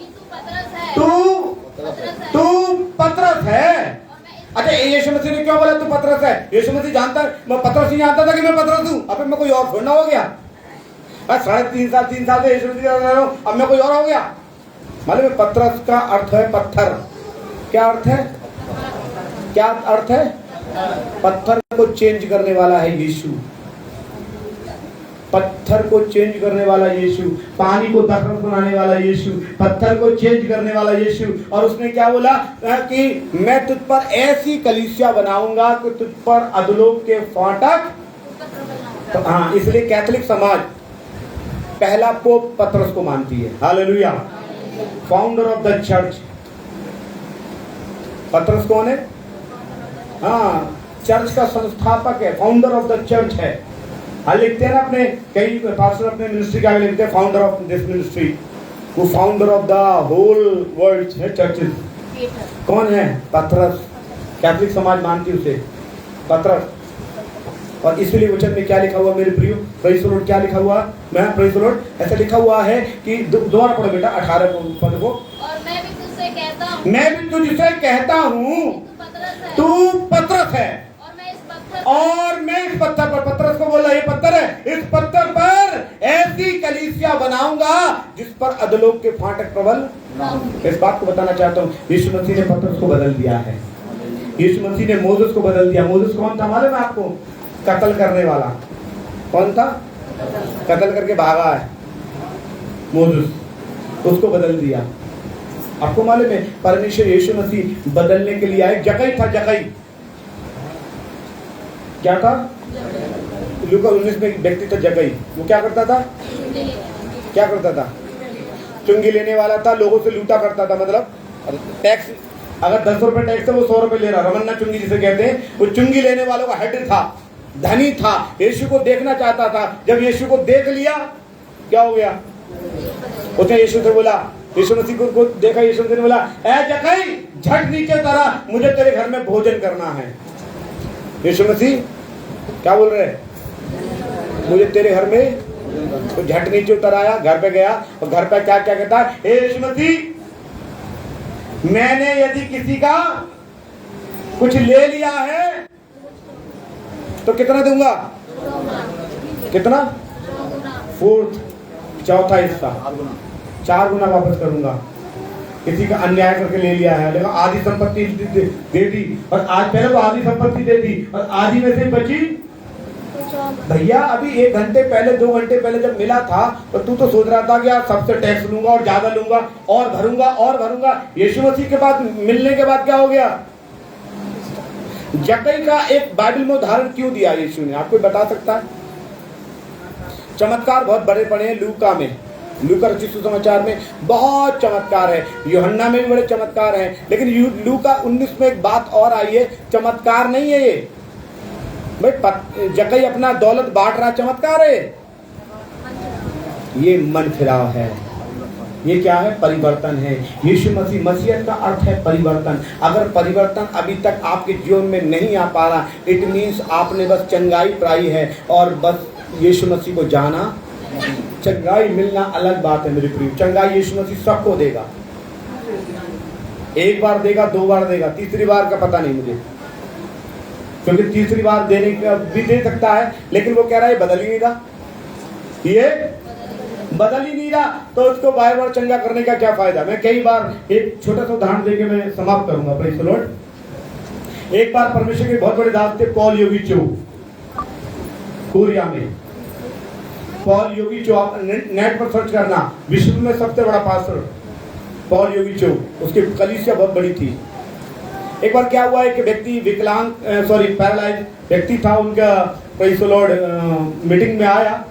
तू पतरस है। अच्छा, यीशु मसीह ने क्यों बोला तू पतरस है? यीशु मसीह जानता, मैं पतरस नहीं जानता था कि मैं पतरस हूँ। अब मैं कोई और थोड़ा हो गया। 3 साल से यीशु मसीह के साथ रह रहा हूं, अब मैं कोई और हो गया। मालूम है पतरस का अर्थ है पत्थर। क्या अर्थ है? क्या अर्थ है? पत्थर को चेंज करने वाला है यीशु। पत्थर को चेंज करने वाला यीशु, पानी को दरख्त बनाने वाला यीशु, पत्थर को चेंज करने वाला यीशु। और उसने क्या बोला कि मैं तुझ पर ऐसी कलीसिया बनाऊंगा कि तुझ पर अधोलोक के फाटक। तो हाँ, इसलिए कैथोलिक समाज पहला पोप पतरस को मानती है। Hallelujah. Founder of the church पतरस कौन है? हाँ, चर्च का संस्थापक है, फाउंडर ऑफ द चर्च है। हाँ, लिखते हैं ना अपने कई पास्टर अपने मिनिस्ट्री के आगे लिखते हैं फाउंडर ऑफ दिस मिनिस्ट्री, वो founder of the whole world है चर्चेस। कौन है? पतरस। कैथोलिक समाज मानती है उसे पतरस। और इसलिए वचन में क्या लिखा हुआ मेरे प्रियो? Praise the Lord. क्या लिखा हुआ? मैं प्रेज़ द लॉर्ड ऐसा लिखा हुआ है कि दोबारा पढ़ो बेटा 18 पद को। और मैं भी तुझसे कहता हूँ, मैं भी तुझसे कहता हूँ तू पतरस है और मैं इस पत्थर पर, पतरस को बोला ये पत्थर है, इस पत्थर पर ऐसी कलीसिया बनाऊंगा जिस पर अधोलोक के फाटक प्रबल। इस बात को बताना चाहता हूँ, यीशु मसीह ने पतरस को बदल दिया है। यीशु मसीह ने मोसेस को बदल दिया। मोसेस कौन था मालूम है आपको? कत्ल करने वाला। कौन था? कत्ल करके भागा है मोसेस, उसको बदल दिया। आपको मालूम है परमेश्वर यीशु मसीह बदलने के लिए आए। जकई था, जकई क्या था? लूका 19 में एक व्यक्ति था जकई। वो क्या करता था? क्या करता था? चुंगी लेने वाला था, लोगों से लूटा करता था। मतलब टैक्स, अगर 10 रुपए टैक्स है वो 100 रुपए ले रहा। रमन्ना चुंगी जिसे कहते हैं, वो चुंगी लेने वालों का हेड था, धनी था। यीशु को देखना चाहता था। जब यीशु को देख लिया क्या हो गया? उसने यीशु से बोला, यीशु मसीह को देखा, यीशु मसीह ने बोला ऐ जकई झट नीचे उतरा, मुझे तेरे घर में भोजन करना है। यीशु मसीह क्या बोल रहे हैं? मुझे तेरे घर में। तो झट नीचे उतर आया, घर पे गया और घर पे क्या क्या कहता है? हे यीशु मसीह, मैंने यदि किसी का कुछ ले लिया है तो कितना दूंगा? कितना? 4th, चौथा हिस्सा, 4 गुना वापस करूंगा। किसी का अन्याय करके ले लिया है, लेकिन आधी संपत्ति दे दी, और आज पहले वो आधी संपत्ति दे दी और आधी में से बची। भैया अभी 1 घंटे पहले 2 घंटे पहले जब मिला था तो तू तो सोच रहा था कि यार सबसे टैक्स लूंगा और ज्यादा लूंगा और भरूंगा और भरूंगा। यीशु मसीह के बाद मिलने के बाद क्या हो गया? जकई का एक बाइबल में उदाहरण क्यों दिया यीशु ने? आपको बता सकता है? चमत्कार बहुत बड़े पड़े हैं लूका में, लूका रचित सुसमाचार में बहुत चमत्कार है, यूहन्ना में भी बड़े चमत्कार हैं, लेकिन लूका 19 में एक बात और आई है। चमत्कार नहीं है ये भाई, जकई अपना दौलत बांट रहा, चमत्कार है ये। मन फिराव है। ये क्या है? परिवर्तन है। यीशु मसीह, मसीहत का अर्थ है परिवर्तन। अगर परिवर्तन अभी तक आपके जीवन में नहीं आ पा रहा, इट मीन्स आपने बस चंगाई पाई है और बस यीशु मसीह को जाना। चंगाई मिलना अलग बात है मेरे प्रिय। चंगाई यीशु मसीह सबको देगा। 1 बार देगा, 2 बार देगा, तीसरी बार का पता नहीं मुझे, क्योंकि तीसरी बार देने का भी दे सकता है, लेकिन वो कह रहा है बदल ही नहीं रहा, ये बदल ही नहीं रहा, तो उसको बार बार चंगा करने का क्या फायदा? मैं कई बार एक छोटा सा उदाहरण देके मैं समाप्त करूंगा। Praise the Lord. एक बार परमेश्वर के बहुत बड़े दास थे पॉल योगिचो, कोरिया में। पॉल योगिचो, आप नेट पर सर्च करना, विश्व में सबसे बड़ा पास्टर पॉल योगिचो। उसकी कलीसिया बहुत बड़ी थी। एक बार क्या हुआ, एक व्यक्ति विकलांग पैरालाइज व्यक्ति था, उनका प्रेज़ द लॉर्ड मीटिंग में आया।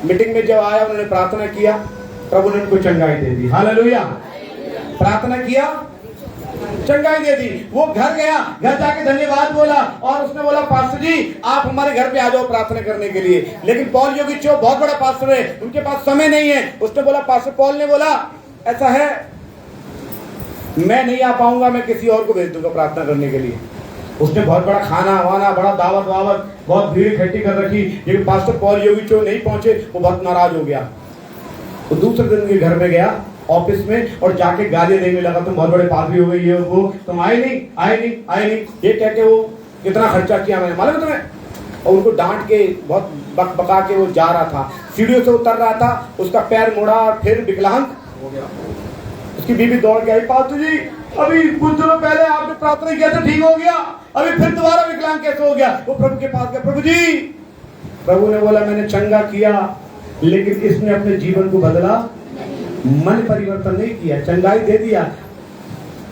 मीटिंग में जब आया उन्होंने प्रार्थना किया, प्रभु ने उनको चंगाई दे दी। हालेलुया। प्रार्थना किया, चंगाई दे दी। वो घर गया, घर जाके धन्यवाद बोला और उसने बोला पास्टर जी आप हमारे घर पे आ जाओ प्रार्थना करने के लिए। लेकिन पॉल योगिचो बहुत बड़ा पास्टर है, उनके पास समय नहीं है। उसने बोला, पास्टर पॉल ने बोला ऐसा है मैं नहीं आ पाऊंगा, मैं किसी और को भेज दूंगा प्रार्थना करने के लिए। उसने बहुत बड़ा खाना वाना, बड़ा दावत वावत, बहुत भीड़ इकट्ठी कर रखी, लेकिन पास्टर पॉल योगिचो नहीं पहुंचे। वो बहुत नाराज हो गया। वो दूसरे दिन के घर में गया ऑफिस में और जाके गालियां देने लगा, तुम बहुत बड़े पादरी हो गए, ये वो, तुम आए नहीं। ये कह के वो कितना खर्चा किया मैंने, मालूम है तुम्हें? और उनको डांट के बहुत बका के वो जा रहा था, सीढ़ियों से उतर रहा था, उसका पैर मुड़ा और फिर विकलांग हो गया। उसकी बीवी दौड़ के आई, पास्टर जी अभी कुछ दिनों पहले आपने प्रार्थना किया था ठीक हो गया, अभी फिर दोबारा विकलांग कैसे हो गया? वो प्रभु के पास गया, प्रभु जी। प्रभु ने बोला मैंने चंगा किया, लेकिन इसने अपने जीवन को बदला, मन परिवर्तन नहीं किया, चंगाई दे दिया।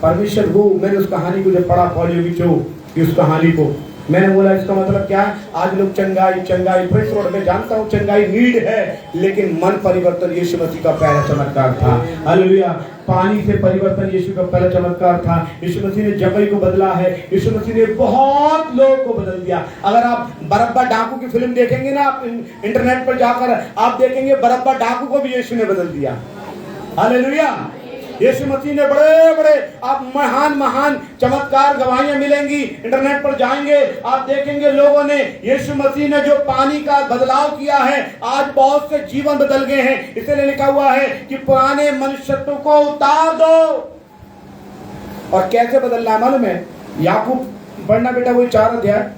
परमेश्वर वो, मैंने उस कहानी को जब पढ़ा की उस कहानी को, मैंने बोला इसका मतलब क्या है? आज लोग चंगाई प्रेस रोड में, जानता हूँ चंगाई नीड है, लेकिन मन परिवर्तन यीशु मसीह का पहला चमत्कार था। हालेलुया। पानी से परिवर्तन यीशु का पहला चमत्कार था। यीशु मसीह ने जबई को बदला है, यीशु मसीह ने बहुत लोगों को बदल दिया। अगर आप बरअब्बा डाकू की फिल्म देखेंगे ना, आप इंटरनेट पर जाकर आप देखेंगे बरअब्बा डाकू को भी यीशु ने बदल दिया। हालेलुया। यीशु मसीह ने बड़े बड़े आप महान चमत्कार गवाहियां मिलेंगी, इंटरनेट पर जाएंगे आप देखेंगे लोगों ने, यीशु मसीह ने जो पानी का बदलाव किया है, आज बहुत से जीवन बदल गए हैं। इसलिए लिखा हुआ है कि पुराने मनुष्यत्व को उतार दो। और कैसे बदलना है मालूम है? याकूब पढ़ना बेटा, वही 4 अध्याय,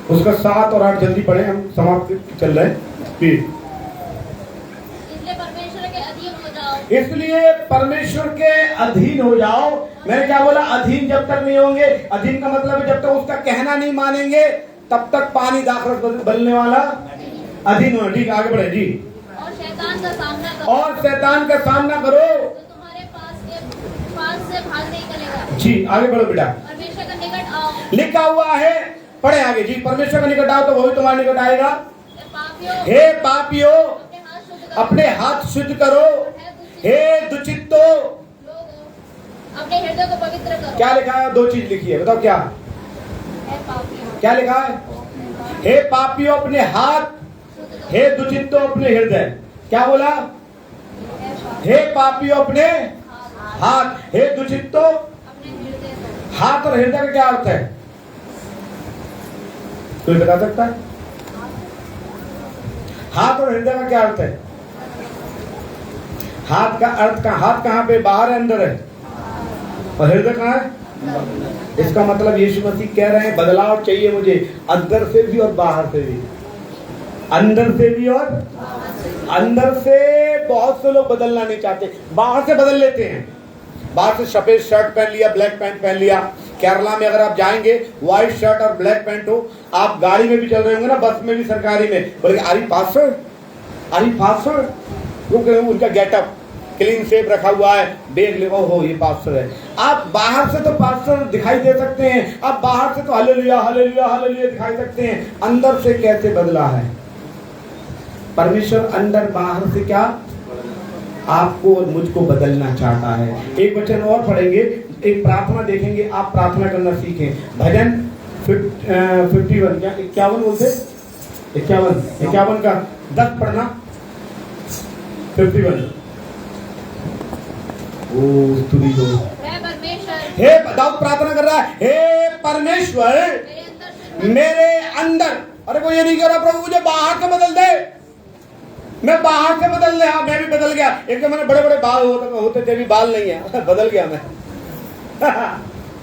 उसका 7 और 8 जल्दी पढ़े, हम समाप्त चल रहे हैं। इसलिए परमेश्वर के अधीन हो जाओ। मैंने क्या बोला? अधीन जब तक नहीं होंगे, अधीन का मतलब है जब तक उसका कहना नहीं मानेंगे तब तक पानी दाखरस बदलने वाला अधीन हो। ठीक, आगे बढ़े जी। और शैतान का सामना करो तो तुम्हारे पास से भाग नहीं चलेगा। जी आगे बढ़ो बेटा। परमेश्वर का निकट आओ लिखा हुआ है, पढ़े आगे जी। परमेश्वर का निकट आओ तो वो भी तुम्हारे निकट आएगा। हे पापियों अपने हाथ शुद्ध करो, हे दुचित्तो अपने हृदय को पवित्र करो। क्या लिखा है? 2 चीज लिखी है, बताओ क्या क्या लिखा है? हे पापियों अपने हाथ, हे दुचित्तो अपने हृदय। क्या बोला? हे पापियों अपने हाथ, हे दुचित्तो। हाथ और हृदय का क्या अर्थ है? कोई बता सकता है? हाथ और हृदय का क्या अर्थ है? हाथ का अर्थ का, हाथ कहाँ पे? बाहर है, अंदर है? और हृदय कहाँ है? इसका मतलब यीशु मसीह कह रहे हैं बदलाव चाहिए मुझे, अंदर से भी और बाहर से भी। अंदर से भी और अंदर से। बहुत से लोग बदलना नहीं चाहते, बाहर से बदल लेते हैं। बाहर से सफेद शर्ट पहन लिया, ब्लैक पैंट पहन लिया। केरला में अगर आप जाएंगे, व्हाइट शर्ट और ब्लैक पैंट हो, आप गाड़ी में भी चल रहे होंगे ना, बस में भी, सरकारी में, बोले आरी पास्टर उनका गेटअप क्लीन शेप रखा हुआ है, बैग ले, हो ये पास्टर है। आप बाहर से तो पास्टर दिखाई दे सकते हैं, आप बाहर से तो हालेलुया हालेलुया हालेलुया दिखाई सकते हैं, अंदर से कैसे बदला है? परमेश्वर अंदर बाहर से क्या आपको और मुझको बदलना चाहता है। एक वचन और पढ़ेंगे, एक प्रार्थना देखेंगे, आप प्रार्थना करना सीखें। भजन 51 क्या 51 बोलते, 51 का 10 पढ़ना। 51 हे दाऊद प्रार्थना कर रहा है, हे परमेश्वर मेरे अंदर। अरे वो ये नहीं कह रहा प्रभु मुझे बाहर से बदल दे, मैं बाहर से बदल दे। हाँ मैं भी बदल गया, एक तो मैंने बड़े बड़े बाल होते थे, भी बाल नहीं है, बदल गया मैं।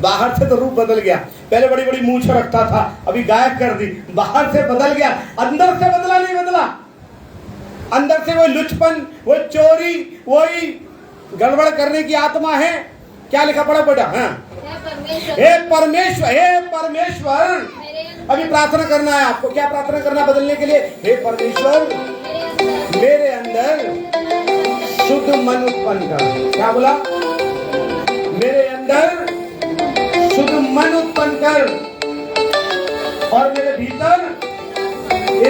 बाहर से तो रूप बदल गया, पहले बड़ी बड़ी मूंछ रखता था, अभी गायब कर दी। बाहर से बदल गया, अंदर से बदला नहीं बदला। अंदर से वही लुचपन, वही चोरी, वही गड़बड़ करने की आत्मा है। क्या लिखा पड़ा बेटा? हाँ, हे परमेश्वर अभी प्रार्थना करना है आपको। क्या प्रार्थना करना बदलने के लिए? हे परमेश्वर मेरे अंदर शुद्ध मन उत्पन्न कर। क्या बोला? मेरे अंदर शुद्ध मन उत्पन्न कर और मेरे भीतर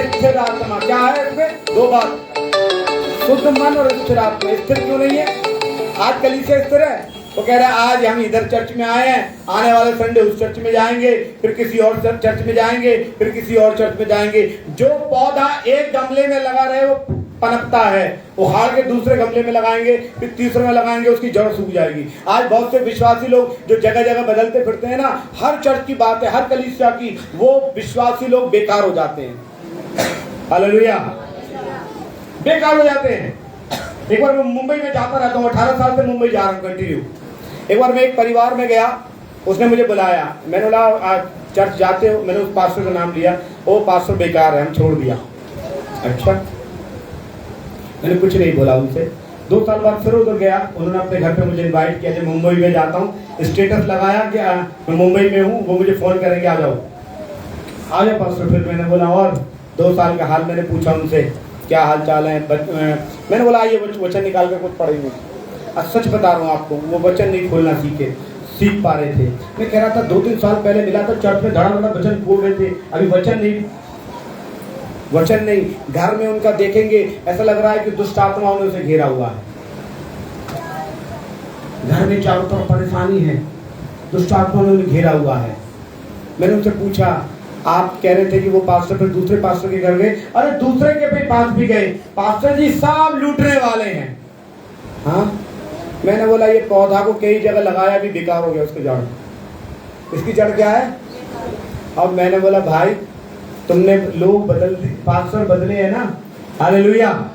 स्थिर आत्मा। क्या है इसमें? 2 बात, शुद्ध मन और स्थिर आत्मा। स्थिर क्यों नहीं है? आज कलीसिया स्थिर है, वो कह रहा है आज हम इधर चर्च में आए हैं, आने वाले संडे उस चर्च में जाएंगे, फिर किसी और चर्च में जाएंगे, फिर किसी और चर्च में जाएंगे। जो पौधा एक गमले में लगा रहे वो पनपता है, वो हाड़ के दूसरे गमले में लगाएंगे, फिर तीसरे में लगाएंगे, उसकी जड़ सूख जाएगी। आज बहुत से विश्वासी लोग जो जगह जगह बदलते फिरते हैं ना, हर चर्च की बात है, हर कलीसिया की, वो विश्वासी लोग बेकार हो जाते हैं। हालेलुया, बेकार हो जाते हैं। एक बार मैं मुंबई में जाता रहता हूँ, 18 साल से मुंबई जा रहा हूँ कंटिन्यू। एक बार मैं एक परिवार में गया, उसने मुझे बुलाया, मैंने बोला चर्च जाते हो? मैंने उस पास्टर का नाम लिया, वो पास्टर बेकार है, हम छोड़ दिया। अच्छा, मैंने कुछ नहीं बोला उनसे। 2 साल बाद फिर उधर गया, उन्होंने अपने घर पे मुझे इनवाइट किया। जब मुंबई में जाता हूँ, स्टेटस लगाया कि मैं मुंबई में हूँ, वो मुझे फ़ोन करेंगे आ जाओ पास्टर। फिर मैंने बोला और 2 साल का हाल मैंने पूछा उनसे, क्या हाल चाल है। मैंने बोला आइए वचन निकाल कर कुछ पढ़ेंगे। सच बता रहा हूँ आपको, वो वचन नहीं खोलना सीख पा रहे थे। मैं कह रहा था 2-3 साल पहले मिला था चर्च में, धड़ा वचन खोल रहे थे, अभी वचन नहीं। घर में उनका देखेंगे ऐसा लग रहा है कि दुष्ट आत्माओं ने उसे घेरा हुआ है। घर में चारों तरफ परेशानी है, दुष्ट आत्माओं ने उन्हें घेरा हुआ है। मैंने उनसे पूछा, आप कह रहे थे कि वो पास्टर फिर दूसरे पास्टर के घर गए। अरे दूसरे के भी पास भी गए, पास्टर जी सब लूटने वाले हैं। हाँ, मैंने बोला ये पौधा को कई जगह लगाया भी बेकार हो गया, उसकी जड़, इसकी जड़ क्या है। अब मैंने बोला भाई तुमने लोग पास्टर बदले हैं ना, हालेलुया।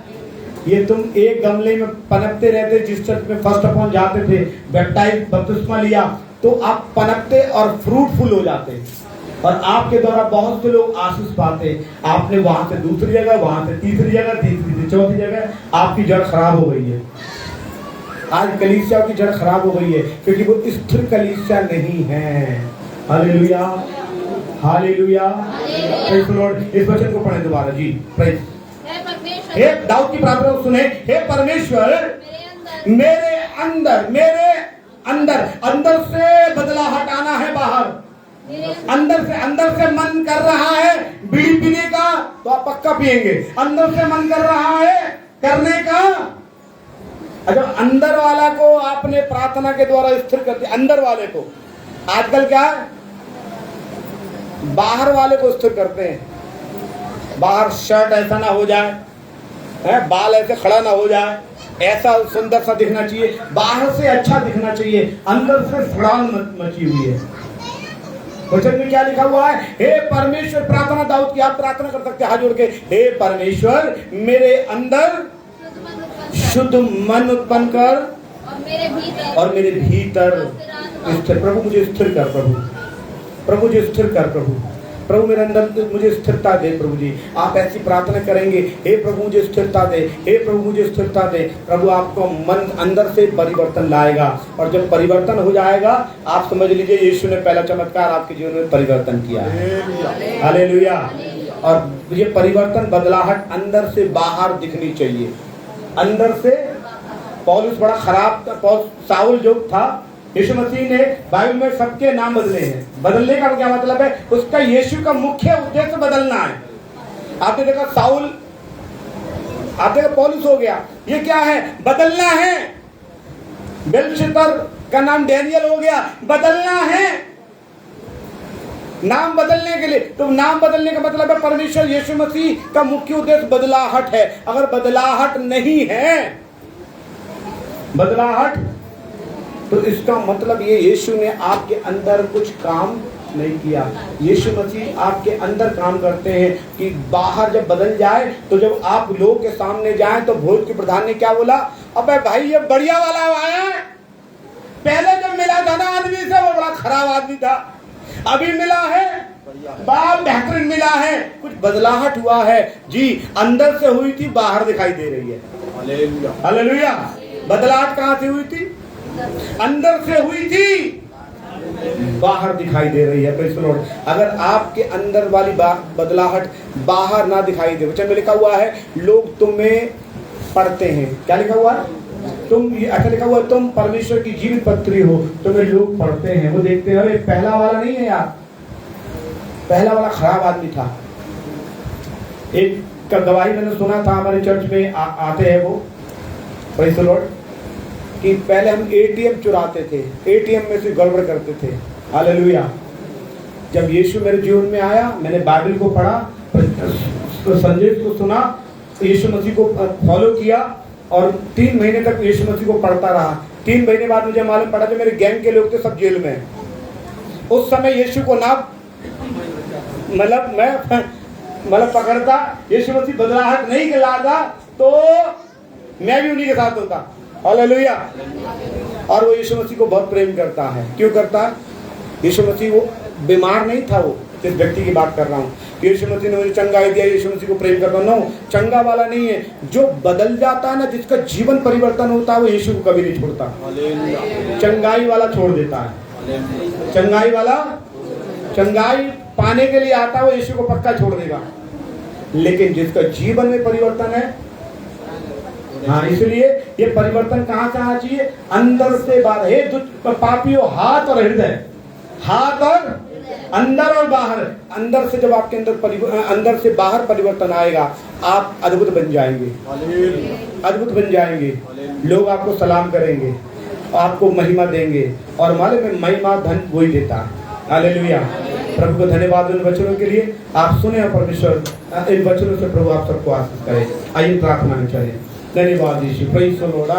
ये तुम एक गमले में पनपते रहते, जिस चर्च में फर्स्ट अपॉन जाते थे, बपतिस्मा लिया, तो आप पनपते और फ्रूटफुल हो जाते, और आपके द्वारा बहुत से लोग आशीष पाते। आपने वहां से दूसरी जगह, वहां से तीसरी जगह, तीसरी से चौथी जगह, आपकी जड़ खराब हो गई है। आज कलीसिया की जड़ खराब हो गई है क्योंकि वो स्थिर कलीसिया नहीं है। Hallelujah, hallelujah, praise the Lord. इस वचन को पढ़ें दोबारा जी। प्रेज़। हे दाऊद की प्रार्थना को सुने, हे परमेश्वर मेरे अंदर से बदलाहट आना है बाहर। अंदर से मन कर रहा है बीड़ी पीने का, तो आप पक्का पिएंगे। अंदर से मन कर रहा है करने का, अगर अंदर वाला को आपने प्रार्थना के द्वारा स्थिर कर दिया, अंदर वाले को। आजकल क्या है, बाहर वाले को स्थिर करते हैं। बाहर शर्ट ऐसा ना हो जाए, बाल ऐसे खड़ा ना हो जाए, ऐसा सुंदर सा दिखना चाहिए, बाहर से अच्छा दिखना चाहिए, अंदर से सड़ान मची हुई है। वचन में क्या लिखा हुआ है? हे परमेश्वर, प्रार्थना दाऊद की, आप प्रार्थना कर सकते हैं हाथ जोड़ के, हे परमेश्वर मेरे अंदर शुद्ध मन उत्पन्न कर और मेरे भीतर स्थिर। प्रभु मुझे स्थिर कर, प्रभु मुझे स्थिर कर, प्रभु मेरे अंदर मुझे स्थिरता दे। प्रभु जी आप ऐसी प्रार्थना करेंगे, हे प्रभु मुझे स्थिरता दे, हे प्रभु मुझे स्थिरता दे। प्रभु आपको मन अंदर से परिवर्तन लाएगा, और जब परिवर्तन हो जाएगा आप समझ लीजिए यीशु ने पहला चमत्कार आपके जीवन में परिवर्तन किया है। हालेलुया। और ये परिवर्तन, बदलाहट अंदर से बाहर दिखनी चाहिए। अंदर से पौलुस बड़ा खराब था, साउल जो था, यीशु मसीह ने बाइबल में सबके नाम बदले हैं। बदलने का क्या मतलब है? उसका यीशु का मुख्य उद्देश्य बदलना है। आपने देखा साउल, आपने देखा पौलुस हो गया, ये क्या है? बदलना है। बेलशस्सर का नाम डैनियल हो गया, बदलना है। नाम बदलने के लिए, तो नाम बदलने का मतलब है परमेश्वर यीशु मसीह का मुख्य उद्देश्य बदलाहट है। अगर बदलाहट नहीं है, बदलाहट, तो इसका मतलब ये यीशु ने आपके अंदर कुछ काम नहीं किया। यीशु मसीह आपके अंदर काम करते हैं कि बाहर जब बदल जाए, तो जब आप लोगों के सामने जाएं, तो भोज के प्रधान ने क्या बोला? अबे भाई ये बढ़िया वाला आया है, पहले जब मिला था ना आदमी से वो बड़ा खराब आदमी था, अभी मिला है बाप बेहतरीन मिला है। कुछ बदलाहट हुआ है जी, अंदर से हुई थी, बाहर दिखाई दे रही है। Hallelujah, hallelujah. बदलाहट कहाँ से हुई थी? अंदर से हुई थी, बाहर दिखाई दे रही है। Praise the Lord. अगर आपके अंदर वाली बदलाहट बाहर ना दिखाई दे, वचन में लिखा हुआ है लोग तुम्हें पढ़ते हैं। क्या लिखा हुआ है? ऐसा लिखा हुआ है, तुम परमेश्वर की जीवित पत्री हो, तुम्हें लोग पढ़ते हैं, वो देखते हैं। अरे पहला वाला नहीं है यार, पहला वाला खराब आदमी था। एक का गवाही मैंने सुना था, हमारे चर्च में आते हैं वो, प्रेज़ द लॉर्ड, कि पहले हम एटीएम चुराते थे, एटीएम में से गड़बड़ करते थे। हालेलुया। जब यीशु मेरे जीवन में आया, मैंने बाइबल को पढ़ा, तो संदेश को सुना, यीशु मसीह को फॉलो किया, और 3 महीने तक यीशु मसीह को पढ़ता रहा। 3 महीने बाद मुझे मालूम पड़ा जो मेरे गैंग के लोग थे सब जेल में हैं। उस समय यीशु को ना मैं पकड़ता, यीशु मसीह बदलाहट नहीं लाता, तो मैं भी उन्हीं के साथ होता। हालेलुया। और वो यीशु मसीह को बहुत प्रेम करता है। क्यों करता है? यीशु मसीह वो बीमार नहीं था वो, जिस व्यक्ति की बात कर रहा हूँ। यीशु मसीह ने मुझे चंगाई दिया, यीशु मसीह को प्रेम करता हूँ। चंगा वाला नहीं है, जो बदल जाता है ना, जिसका जीवन परिवर्तन होता है, वो यीशु को कभी नहीं छोड़ता। चंगाई वाला छोड़ देता है। चंगाई वाला चंगाई पाने के लिए आता है, वो यीशु को पक्का छोड़ देगा। लेकिन जिसका जीवन में परिवर्तन है, हाँ, इसलिए ये परिवर्तन कहाँ से आना चाहिए? अंदर से बाहर। हे पापियों, हाथ और हृदय, हाथ और अंदर और बाहर। अंदर से जब आपके अंदर से बाहर परिवर्तन आएगा, आप अद्भुत बन जाएंगे, अद्भुत बन जाएंगे। लोग आपको सलाम करेंगे, आपको महिमा देंगे, और मालूम है महिमा धन वही देता है। हालेलुया। प्रभु को धन्यवाद उन वचनों के लिए। आप सुने और परमेश्वर इन वचनों से प्रभु आप सबको आशीष करे। आइए प्रार्थना करें। धन्यवाद यीशु। Praise the Lord.